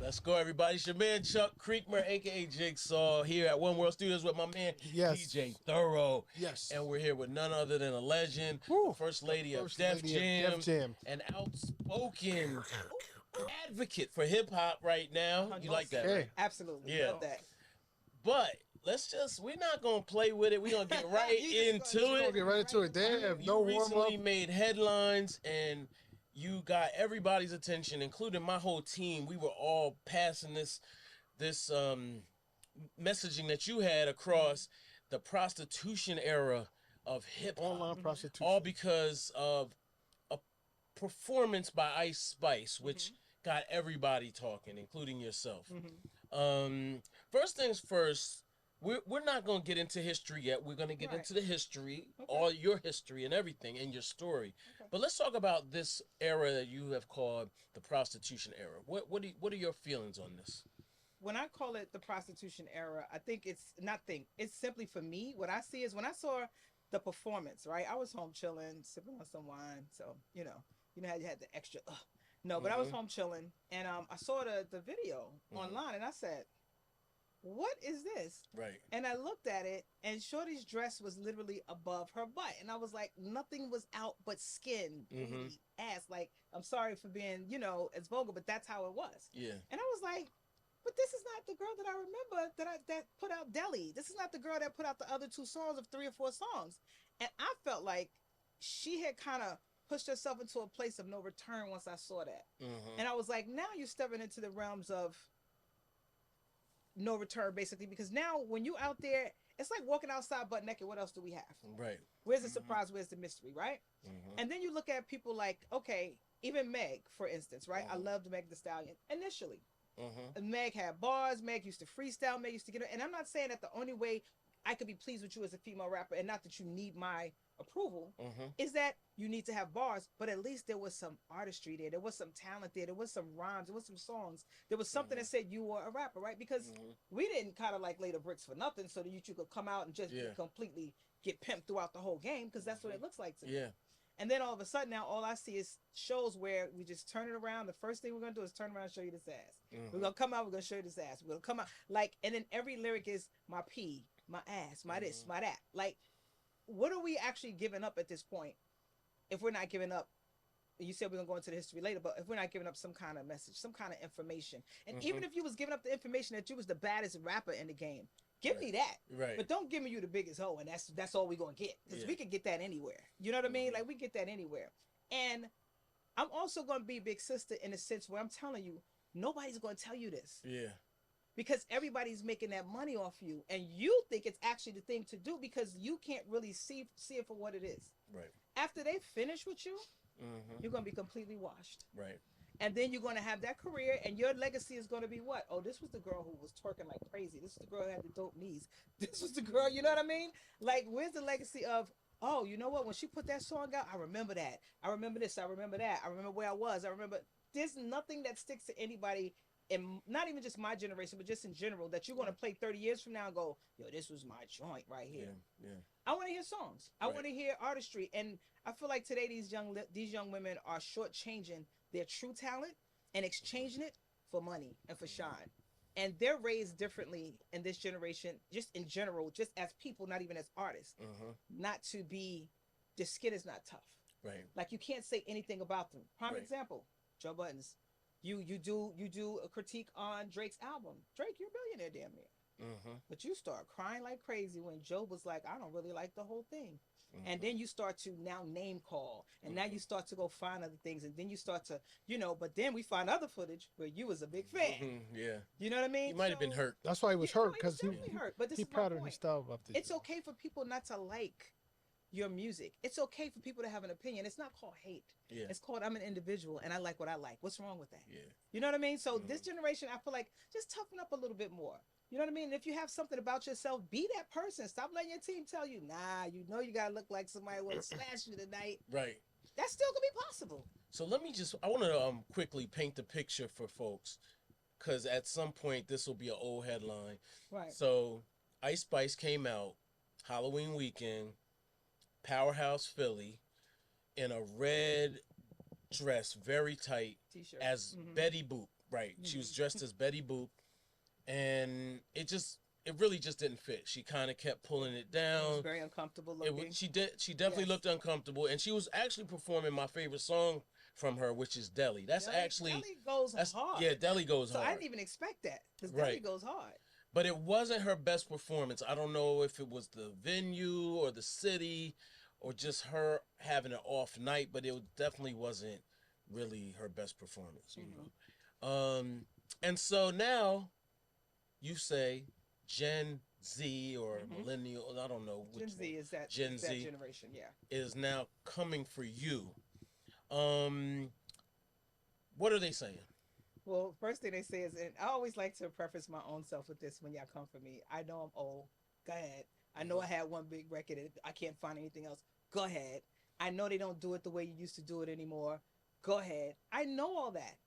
Let's go, everybody. It's your man, Chuck Creekmur, a.k.a. Jigsaw, here at One World Studios with my man, DJ Thoro. Yes. And we're here with none other than a legend, the First Lady of Def Jam, an outspoken advocate for hip-hop right now. You like that, right? Absolutely. Yeah. Love that. But we're not going to play with it. We're going to get right into it. Get right into it. Damn, You recently made headlines and you got everybody's attention, including my whole team. We were all passing this messaging that you had across the prostitution era of hip-hop. Online prostitution. All because of a performance by Ice Spice, which got everybody talking, including yourself. First things first, we're not going to get into history yet. We're going to get into the history, all your history and everything, and your story. But let's talk about this era that you have called the prostitution era. What are your feelings on this? When I call it the prostitution era, I think it's simply for me. What I see is when I saw the performance, right? I was home chilling, sipping on some wine. So, you know how you had the extra, No, but I was home chilling, and I saw the video online, and I said, what is this? Right. And I looked at it, and Shorty's dress was literally above her butt. And I was like, nothing was out but skin, booty, ass. Like, I'm sorry for being, as vulgar, but that's how it was. Yeah. And I was like, but this is not the girl that I remember that put out Deli. This is not the girl that put out the other 2 songs of 3 or 4 songs. And I felt like she had kind of pushed herself into a place of no return once I saw that. And I was like, now you're stepping into the realms of no return, basically, because now when you out there, it's like walking outside butt naked. What else do we have? Right. Where's the surprise? Where's the mystery? Right. And then you look at people like, okay, even Meg, for instance, right? I loved Meg Thee Stallion initially. Meg had bars. Meg used to freestyle. Meg used to get it. And I'm not saying that the only way I could be pleased with you as a female rapper, and not that you need my approval, is that you need to have bars, but at least there was some artistry there. There was some talent there. There was some rhymes. There was some songs. There was something that said you were a rapper, right? Because we didn't kind of like lay the bricks for nothing so that you could come out and just completely get pimped throughout the whole game, because that's what it looks like to me. Yeah. And then all of a sudden now all I see is shows where we just turn it around. The first thing we're going to do is turn around and show you this ass. We're going to come out, we're going to show you this ass. We're going to come out. Like, and then every lyric is my pee, my ass, my this, my that. Like, what are we actually giving up at this point if we're not giving up? You said we're going to go into the history later, but if we're not giving up some kind of message, some kind of information. And even if you was giving up the information that you was the baddest rapper in the game, give me that. Right. But don't give me you the biggest hoe, and that's all we're going to get. Because we could get that anywhere. You know what I mean? Like, we get that anywhere. And I'm also going to be big sister in the sense where I'm telling you, nobody's going to tell you this. Yeah. Because everybody's making that money off you, and you think it's actually the thing to do because you can't really see it for what it is. Right. After they finish with you, you're going to be completely washed. Right. And then you're going to have that career, and your legacy is going to be what? Oh, this was the girl who was twerking like crazy. This was the girl who had the dope knees. This was the girl, you know what I mean? Like, where's the legacy of, oh, you know what? When she put that song out, I remember that. I remember this. I remember that. I remember where I was. I remember. There's nothing that sticks to anybody, and not even just my generation, but just in general, that you're going to play 30 years from now and go, yo, this was my joint right here. Yeah. I want to hear songs. I want to hear artistry. And I feel like today these young women are shortchanging their true talent and exchanging it for money and for shine. And they're raised differently in this generation, just in general, just as people, not even as artists. Not to be, their skin is not tough. Right. Like, you can't say anything about them. Prime example, Joe Buttons. You do a critique on Drake's album. Drake, you're a billionaire damn near. But you start crying like crazy when Joe was like, I don't really like the whole thing. And then you start to now name call. And now you start to go find other things. And then you start to, but then we find other footage where you was a big fan. Yeah. You know what I mean? He might have been hurt. That's why he was hurt, because he hurt. But this he is my patterned point. his style after It's okay for people not to like your music. It's okay for people to have an opinion. It's not called hate. Yeah. It's called I'm an individual and I like what I like. What's wrong with that? Yeah. You know what I mean? So this generation, I feel like, just toughen up a little bit more. You know what I mean? If you have something about yourself, be that person. Stop letting your team tell you, nah, you gotta look like somebody want to smash you tonight. Right. That still could be possible. So I want to quickly paint the picture for folks, because at some point this will be an old headline. Right. So Ice Spice came out Halloween weekend, Powerhouse Philly, in a red dress, very tight, T-shirt. as Betty Boop. Right. She was dressed as Betty Boop, and it really just didn't fit. She kind of kept pulling it down. It was very uncomfortable looking. She definitely looked uncomfortable, and she was actually performing my favorite song from her, which is Deli. Deli goes hard. Yeah, Deli goes hard. So I didn't even expect that, because Deli goes hard. But it wasn't her best performance. I don't know if it was the venue or the city or just her having an off night, but it definitely wasn't really her best performance. You know? And so now you say Gen Z or millennial, I don't know which Gen Z is that Gen Z Z generation, is now coming for you. What are they saying? Well, first thing they say is, and I always like to preface my own self with this when y'all come for me. I know I'm old. Go ahead. I know I had one big record and I can't find anything else. Go ahead. I know they don't do it the way you used to do it anymore. Go ahead. I know all that.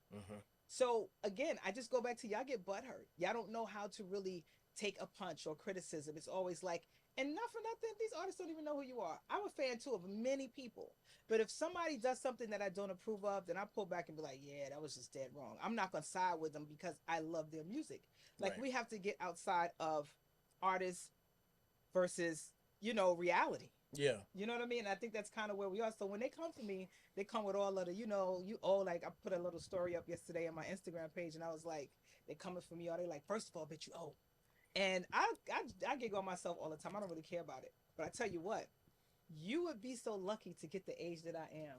So again, I just go back to y'all get butthurt. Y'all don't know how to really take a punch or criticism. It's always like, and not for nothing, these artists don't even know who you are. I'm a fan too of many people. But if somebody does something that I don't approve of, then I pull back and be like, yeah, that was just dead wrong. I'm not going to side with them because I love their music. Like, we have to get outside of artists versus, reality. Yeah. You know what I mean? I think that's kind of where we are. So when they come for me, they come with all of the, like I put a little story up yesterday on my Instagram page, and I was like, they coming for me, or they like, first of all, bitch, you old. And I giggle on myself all the time. I don't really care about it. But I tell you what, you would be so lucky to get the age that I am.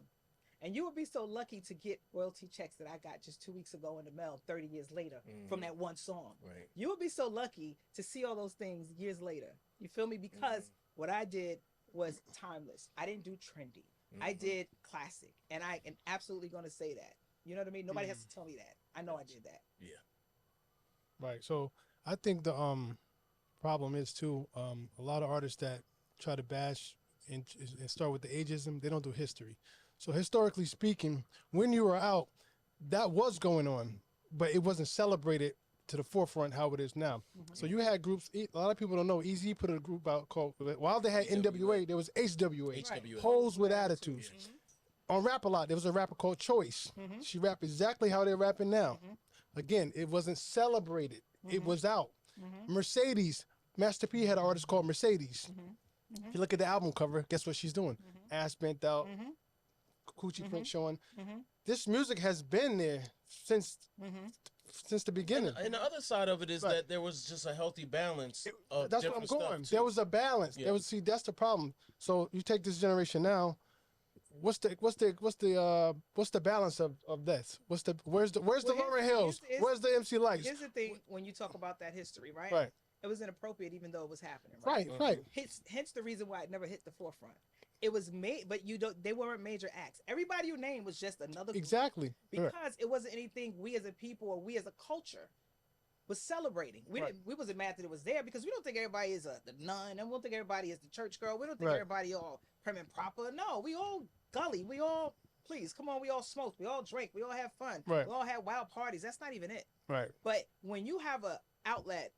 And you would be so lucky to get royalty checks that I got just 2 weeks ago in the mail 30 years later from that one song. Right. You would be so lucky to see all those things years later. You feel me? Because what I did was timeless. I didn't do trendy. I did classic. And I am absolutely going to say that. You know what I mean? Nobody has to tell me that. I know I did that. Yeah. Right. So I think the problem is too, a lot of artists that try to bash and start with the ageism, they don't do history. So historically speaking, when you were out, that was going on, but it wasn't celebrated to the forefront how it is now. So you had groups, a lot of people don't know, Easy put a group out called, while they had NWA, there was HWA, Hoes with Attitudes. On Rap A Lot, there was a rapper called Choice. She rapped exactly how they're rapping now. Again, it wasn't celebrated. It was out. Mercedes, Master P had an artist called Mercedes. If you look at the album cover, guess what she's doing? Ass bent out, coochie print showing. This music has been there since the beginning. And the other side of it is that there was just a healthy balance of that's different what I'm going. stuff too. There was a balance. Yeah. That's the problem. So you take this generation now. What's the balance of this? Where's the Lauryn Hills? Where's the MC Lyte? Here's the thing: when you talk about that history, right? Right. It was inappropriate, even though it was happening. Right. Hence the reason why it never hit the forefront. It was made, but they weren't major acts. Everybody you named was just another group. Exactly. Because it wasn't anything we as a people or we as a culture was celebrating. We wasn't mad that it was there because we don't think everybody is the nun, and we don't think everybody is the church girl. We don't think everybody all prim and proper. No, we all gully. We all, please, come on, we all smoked. We all drank. We all have fun. Right. We all had wild parties. That's not even it. Right. But when you have a outlet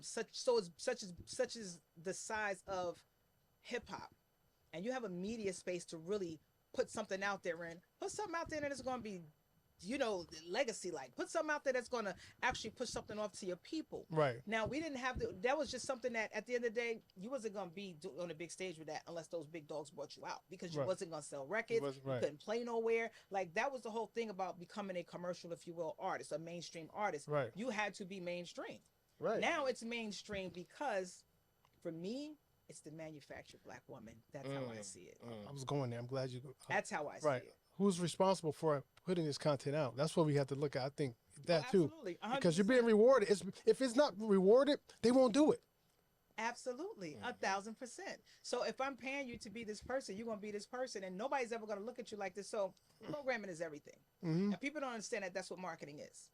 such as the size of hip hop, and you have a media space to really put something out there put something out there that's going to be, legacy like. Put something out there that's going to actually push something off to your people. Right. Now, we didn't have that was just something that at the end of the day, you wasn't going to be on a big stage with that unless those big dogs brought you out because you wasn't going to sell records. You couldn't play nowhere. Like, that was the whole thing about becoming a commercial, if you will, artist, a mainstream artist. Right. You had to be mainstream. Right. Now it's mainstream because, for me, it's the manufactured black woman. That's how I see it. I was going there. I'm glad you. That's how I see it. Who's responsible for putting this content out? That's what we have to look at. I think that too, absolutely. 100%. Because you're being rewarded. If it's not rewarded, they won't do it. Absolutely, 1,000%. So if I'm paying you to be this person, you're gonna be this person, and nobody's ever gonna look at you like this. So programming is everything, and people don't understand that that's what marketing is.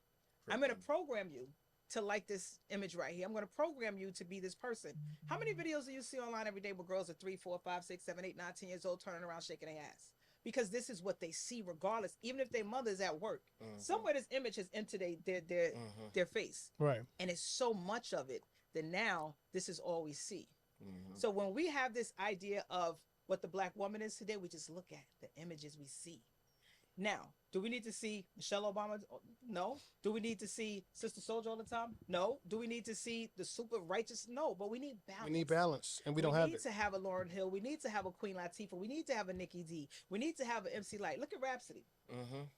I'm gonna program you to like this image right here. I'm going to program you to be this person. How many videos do you see online every day where girls are 3, 4, 5, 6, 7, 8, 9, 10 years old turning around shaking their ass? Because this is what they see regardless, even if their mother's at work. Somewhere this image has entered their face. Right. And it's so much of it that now this is all we see. So when we have this idea of what the black woman is today, we just look at the images we see. Now, do we need to see Michelle Obama? No. Do we need to see Sister Soldier all the time? No. Do we need to see the super righteous? No. But we need balance. We need balance, and we don't have it. We need to have a Lauryn Hill. We need to have a Queen Latifah. We need to have a Nikki D. We need to have an MC Lyte. Look at Rhapsody.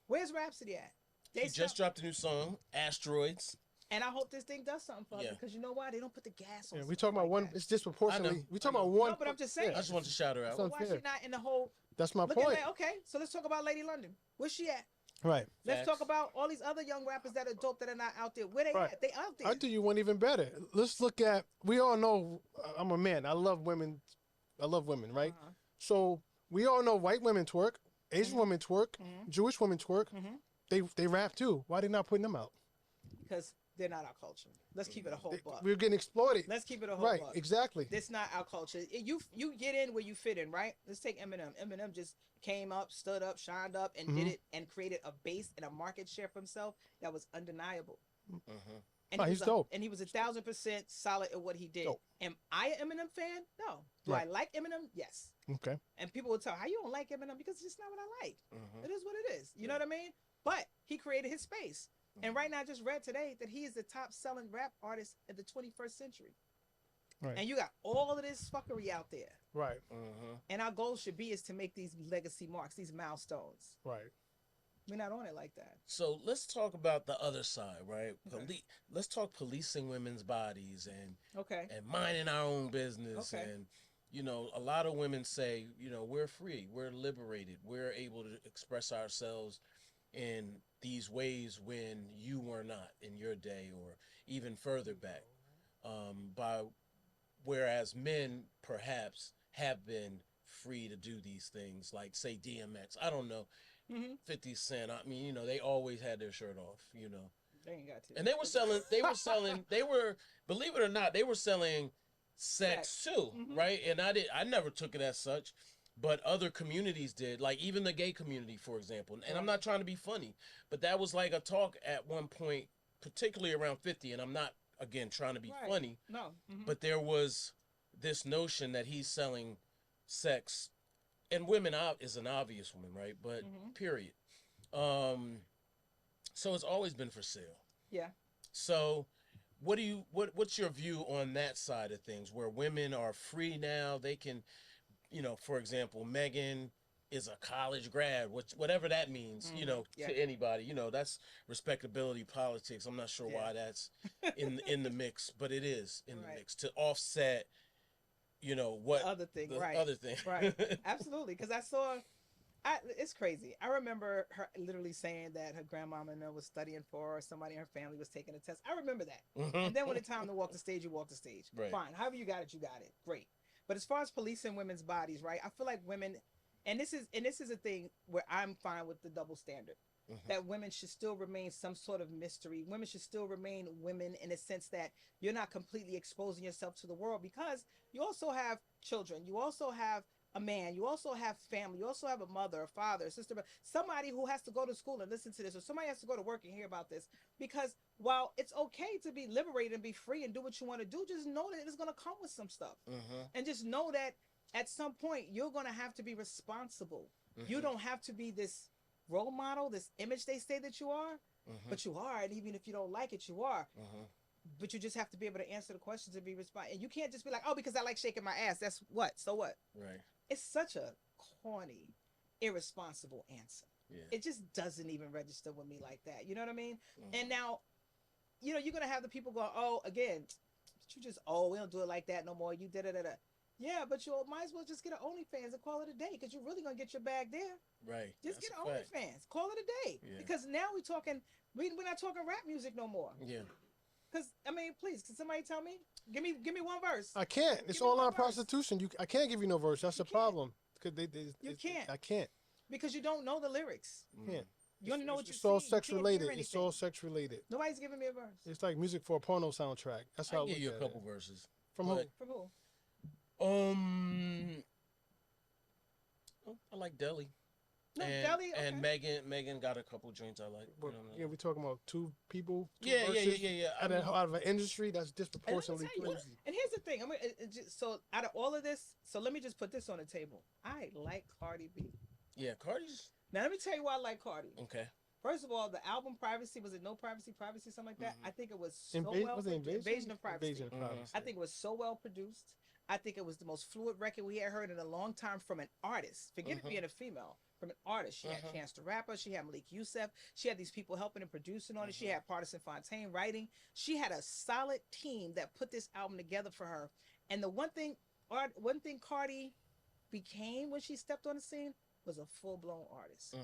Where's Rhapsody at? She just dropped a new song, Asteroids. And I hope this thing does something for them, because you know why? They don't put the gas on. Yeah, we talking about one. It's disproportionately. We talking about one. No, but I'm just saying. I just want to shout her out. So why is she not in the whole? That's my point. Okay, so let's talk about Lady London. Where's she at? Right. Let's talk about all these other young rappers that are dope that are not out there. Where they at? They out there. I'll do you one even better. Let's look at. We all know. I'm a man. I love women. I love women, right? So we all know white women twerk, Asian women twerk, Jewish women twerk. They rap too. Why they not putting them out? Because they're not our culture. Let's keep it a whole buck. We're getting exploited. Let's keep it a whole buck. Right, exactly. That's not our culture. You get in where you fit in, right? Let's take Eminem. Eminem just came up, stood up, shined up, and did it, and created a base and a market share for himself that was undeniable. And he's dope. And he was 1,000% solid at what he did. Dope. Am I an Eminem fan? No. Do I like Eminem? Yes. Okay. And people will tell, how you don't like Eminem? Because it's just not what I like. It is what it is. You know what I mean? But he created his space. And right now, I just read today that he is the top selling rap artist in the 21st century. Right. And you got all of this fuckery out there. Right. And our goal should be is to make these legacy marks, these milestones. Right. We're not on it like that. So let's talk about the other side, right? Let's talk policing women's bodies and minding our own business. And, you know, a lot of women say, you know, we're free, we're liberated, we're able to express ourselves in these ways when you were not in your day or even further back. Whereas men perhaps have been free to do these things, like say DMX. I don't know. 50 Cent. I mean, you know, they always had their shirt off, you know. They ain't got to. And believe it or not, they were selling sex too, right? And I never took it as such, but other communities did, like even the gay community, for example. And I'm not trying to be funny, but that was like a talk at one point, particularly around 50, and I'm not, again, trying to be funny. No. But there was this notion that he's selling sex, and women is an obvious woman, right? But period. So it's always been for sale. Yeah. So what's your view on that side of things, where women are free now? They can, you know, for example, Megan is a college grad, whatever that means, you know, to anybody. You know, that's respectability politics. I'm not sure why that's in the mix, but it is in the mix to offset, you know, what the other thing, other thing. Right. Absolutely. Because it's crazy. I remember her literally saying that her grandmama was studying for her, or somebody in her family was taking a test. I remember that. And then when it's time to walk the stage, you walk the stage. Right. Fine. However you got it, you got it. Great. But as far as policing women's bodies, right? I feel like women, and this is a thing where I'm fine with the double standard. That women should still remain some sort of mystery. Women should still remain women in a sense that you're not completely exposing yourself to the world, because you also have children. You also have a man. You also have family. You also have a mother, a father, a sister, somebody who has to go to school and listen to this, or somebody has to go to work and hear about this. Because while it's okay to be liberated and be free and do what you want to do, just know that it's going to come with some stuff. And just know that at some point you're going to have to be responsible. You don't have to be this role model, this image they say that you are, but you are. And even if you don't like it, you are. But you just have to be able to answer the questions and be responsible. And you can't just be like, oh, because I like shaking my ass. That's what? So what? Right. It's such a corny, irresponsible answer. It just doesn't even register with me like that. You know what I mean? And now, you know, you're going to have the people go, oh, again, we don't do it like that no more. You did it. Yeah, but you might as well just get an OnlyFans and call it a day, because you're really going to get your bag there. Right. Just get an OnlyFans. Call it a day. Because now we're not talking rap music no more. Yeah. Because, I mean, please, can somebody tell me? Give me one verse. I can't. It's online prostitution. I can't give you no verse. That's the problem. You can't. I can't. Because you don't know the lyrics. Can't. You only know what you see. It's all sex related. It's all sex related. Nobody's giving me a verse. It's like music for a porno soundtrack. That's how I'll give you a couple verses. From who? From who? I like Deli. No, Deli, okay. And Megan got a couple joints I like. You know, yeah, we're talking about two people. Yeah. Out of an industry that's disproportionately crazy. And here's the thing. So out of all of this, so let me just put this on the table. I like Cardi B. Yeah, Cardi's. Now let me tell you why I like Cardi. Okay. First of all, the album Privacy, was it No Privacy, Privacy, something like that? I think it was so Was it Invasion of Privacy. Invasion of Privacy. I think it was so well produced. I think it was the most fluid record we had heard in a long time from an artist. Forget it being a female. From an artist. She had Chance the Rapper. She had Malik Youssef. She had these people helping and producing on it. She had Partisan Fontaine writing. She had a solid team that put this album together for her. And the one thing Cardi became when she stepped on the scene was a full-blown artist.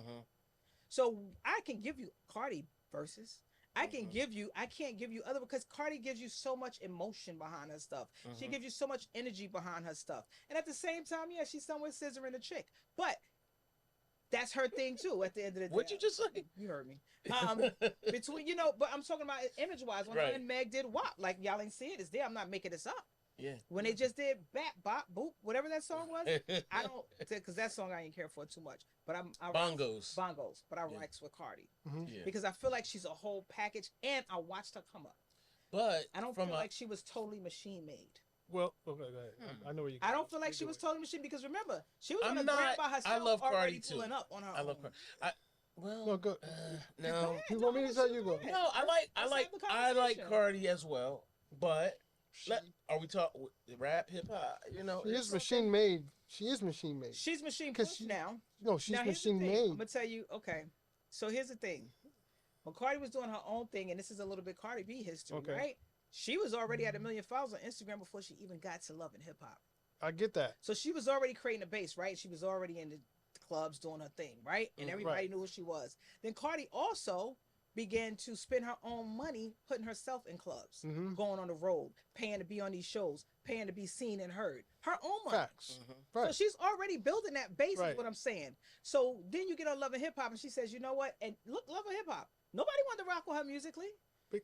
So I can give you Cardi verses. I can't give you other, because Cardi gives you so much emotion behind her stuff. She gives you so much energy behind her stuff. And at the same time, yeah, she's somewhere scissoring a chick. But that's her thing too at the end of the day. What'd you just say? You heard me. Between, but I'm talking about image-wise. When her and Meg did WAP, like y'all ain't see it, it's there. I'm not making this up. Yeah. When they just did Bap, Bop, Boop, whatever that song was, I don't, because that song I ain't care for too much. But Bongos. But I rocks with Cardi. Yeah. Because I feel like she's a whole package, and I watched her come up. But I don't feel like she was totally machine made. Well, okay, go ahead. I know where you. I don't feel like she was totally machine, because remember, she was on the ground by herself. I love Cardi too. Pulling up on her I love own. Cardi. Well, No, go. no. You want me to tell you go? No, I like Cardi as well, but are we talking rap, hip hop? She is machine made. She is machine made. She's machine pushed now. No, she's now, here's the machine thing. made. I'm gonna tell you. Okay, so here's the thing. When Cardi was doing her own thing, and this is a little bit Cardi B history, right? She was already at 1 million followers on Instagram before she even got to Love and Hip Hop. I get that. So she was already creating a base, right? She was already in the clubs doing her thing, right? And everybody knew who she was. Then Cardi also began to spend her own money putting herself in clubs, going on the road, paying to be on these shows, paying to be seen and heard. Her own money. Facts. Right. So she's already building that base, is what I'm saying. So then you get on Love and Hip Hop, and she says, you know what? And look, Love and Hip Hop. Nobody wanted to rock with her musically.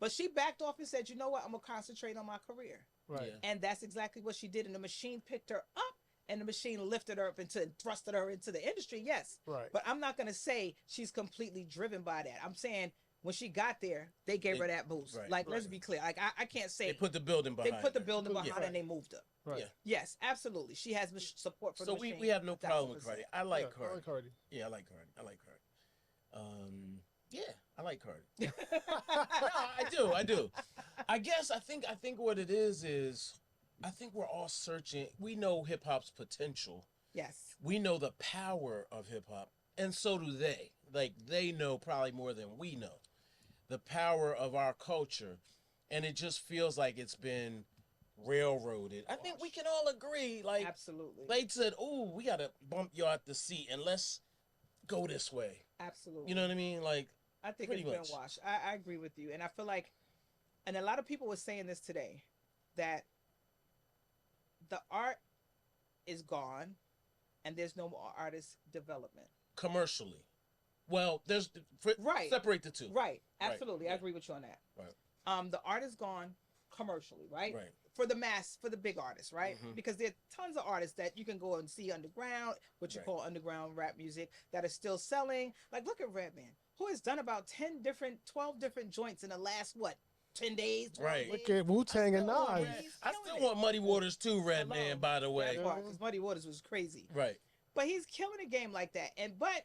But she backed off and said, you know what? I'm going to concentrate on my career. Right. Yeah. And that's exactly what she did. And the machine picked her up, and the machine lifted her up thrusted her into the industry. Yes. Right. But I'm not going to say she's completely driven by that. I'm saying when she got there, they gave her that boost. Right. Like, let's be clear. Like, I can't say. They put the building behind her. They put the building behind her, and they moved her. Right. Yeah. Yes, absolutely. She has support for the machine. So we have no problem with Cardi. I like Cardi. I like Cardi. Yeah, I like Cardi. Yeah, I like Cardi. No, I do. I think what it is I think we're all searching. We know hip hop's potential. Yes. We know the power of hip hop, and so do they. Like, they know probably more than we know the power of our culture, and it just feels like it's been railroaded. I think we can all agree. Like, absolutely. Lyte said, "Ooh, we gotta bump you out the seat and let's go this way." Absolutely. You know what I mean? Like, I think it's been washed. I agree with you. And I feel like, and a lot of people were saying this today, that the art is gone and there's no more artist development. Commercially. Well, separate the two. Right. Absolutely. Right. I agree with you on that. Right. The art is gone commercially, right? Right. For the mass, for the big artists, right? Because there are tons of artists that you can go and see underground, what you call underground rap music, that are still selling. Like, look at Redman, who has done about 12 different joints in the last, 10 days? Right. Look at Wu-Tang and Nas. I still want Muddy Waters too, Redman, by the way. Because Muddy Waters was crazy. Right. But he's killing a game like that. But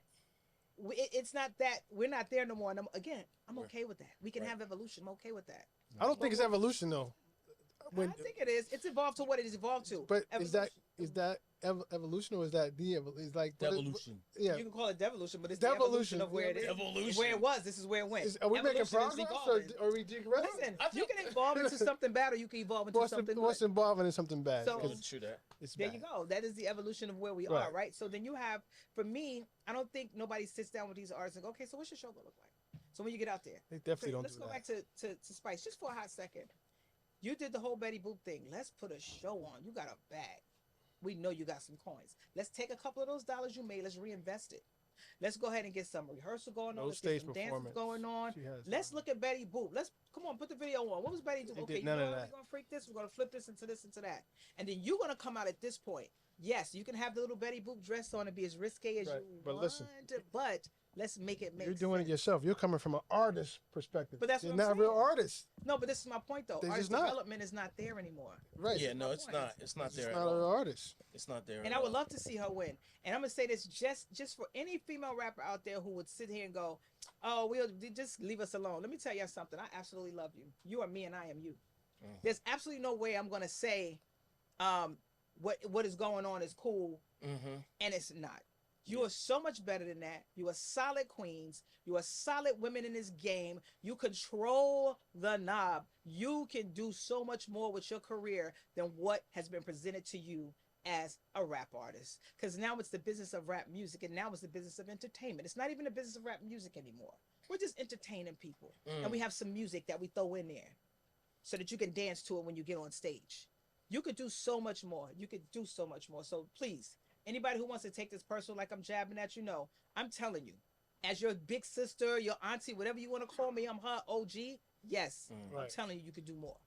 it's not that we're not there no more. And again, I'm okay with that. We can have evolution. I'm okay with that. I don't think it's evolution though. I think it is. It's evolved to what it is evolved to. But evolution. is that evolution or is that is like devolution? Yeah, you can call it devolution, but it's the evolution of where it is. Evolution. Where it was. This is where it went. Are we making progress or are we digressing? Listen, you can evolve into something bad, or you can evolve into something good. What's involving in something bad? So true that. There you go. That is the evolution of where we are, right? So then you have, for me, I don't think nobody sits down with these artists and go, okay, so what's your show gonna look like? So when you get out there, they definitely don't. Let's go back to Spice just for a hot second. You did the whole Betty Boop thing. Let's put a show on. You got a bag. We know you got some coins. Let's take a couple of those dollars you made. Let's reinvest it. Let's go ahead and get some rehearsal going on. Let's get some dances going on. Let's look at Betty Boop. Come on, put the video on. What was Betty doing? Okay, we're gonna freak this. We're gonna flip this into this into that. And then you're gonna come out at this point. Yes, you can have the little Betty Boop dress on and be as risque as you want. But listen, but Let's make it make You're doing sense. it yourself. You're coming from an artist perspective. But that's They're what not I'm real saying. artists. No, but this is my point though. They're Artist just not. development is not there anymore. Right. Yeah, no, my it's point. not. It's not It's there. not at a real all. artist. It's not there. And at I would all. love to see her win. And I'm gonna say this just for any female rapper out there who would sit here and go, "Oh, we'll just leave us alone." Let me tell you something. I absolutely love you. You are me, and I am you. There's absolutely no way I'm gonna say, what is going on is cool, and it's not. You are so much better than that. You are solid queens. You are solid women in this game. You control the knob. You can do so much more with your career than what has been presented to you as a rap artist. Because now it's the business of rap music, and now it's the business of entertainment. It's not even the business of rap music anymore. We're just entertaining people. And we have some music that we throw in there so that you can dance to it when you get on stage. You could do so much more. You could do so much more. So please, anybody who wants to take this personal like I'm jabbing at you, know, I'm telling you, as your big sister, your auntie, whatever you want to call me, I'm her OG. Yes, I'm telling you, you could do more.